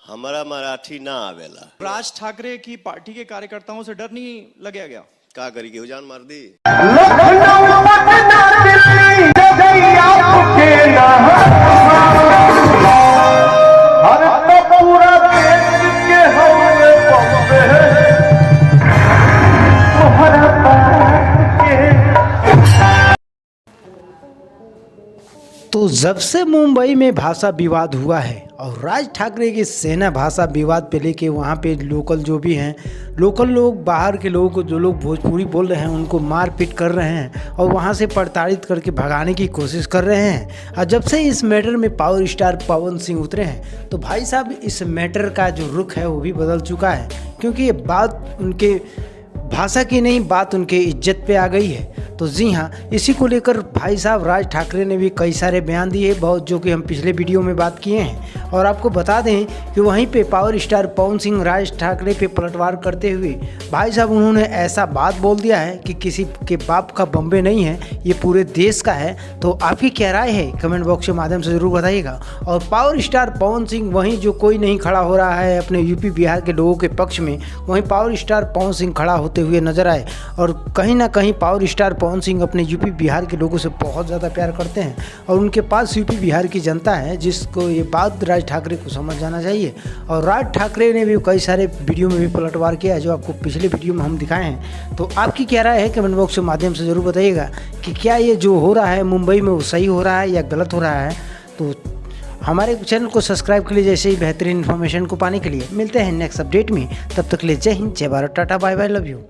हमारा मराठी ना आवेला। राज ठाकरे की पार्टी के कार्यकर्ताओं से डर नहीं लगया गया? का करी के जान मार दी। तो जब से मुंबई में भाषा विवाद हुआ है और राज ठाकरे की सेना भाषा विवाद पे लेके वहाँ पे लोकल जो भी हैं, लोकल लोग, बाहर के लोगों को जो लोग भोजपुरी बोल रहे हैं उनको मारपीट कर रहे हैं और वहाँ से प्रताड़ित करके भगाने की कोशिश कर रहे हैं। और जब से इस मैटर में पावर स्टार पवन सिंह उतरे हैं तो भाई साहब इस मैटर का जो रुख है वो भी बदल चुका है, क्योंकि ये बात उनके भाषा की नहीं, बात उनके इज्जत पे आ गई है। तो जी हाँ, इसी को लेकर भाई साहब राज ठाकरे ने भी कई सारे बयान दिए बहुत, जो कि हम पिछले वीडियो में बात किए हैं। और आपको बता दें कि वहीं पे पावर स्टार पवन सिंह राज ठाकरे पे पलटवार करते हुए भाई साहब उन्होंने ऐसा बात बोल दिया है कि किसी के बाप का बम्बे नहीं है, ये पूरे देश का है। तो आपकी क्या राय है कमेंट बॉक्स के माध्यम से ज़रूर बताइएगा। और पावर स्टार पवन सिंह वहीं जो कोई नहीं खड़ा हो रहा है अपने यूपी बिहार के लोगों के पक्ष में, वहीं पावर स्टार पवन सिंह खड़ा होते हुए नजर आए। और कहीं ना कहीं पावर स्टार पवन सिंह अपने यूपी बिहार के लोगों से बहुत ज़्यादा प्यार करते हैं और उनके पास यूपी बिहार की जनता है, जिसको ये बात राज ठाकरे को समझ जाना चाहिए। और राज ठाकरे ने भी कई सारे वीडियो में भी पलटवार किया है जो आपको पिछले वीडियो में हम दिखाए हैं। तो आपकी क्या राय है कमेंट बॉक्स के माध्यम से ज़रूर बताइएगा कि क्या ये जो हो रहा है मुंबई में वो सही हो रहा है या गलत हो रहा है। तो हमारे चैनल को सब्सक्राइब कर लीजिए ऐसे ही बेहतरीन इन्फॉर्मेशन को पाने के लिए। मिलते हैं नेक्स्ट अपडेट में, तब तक के लिए जय हिंद, जय Bharat, tata, bye bye, love you.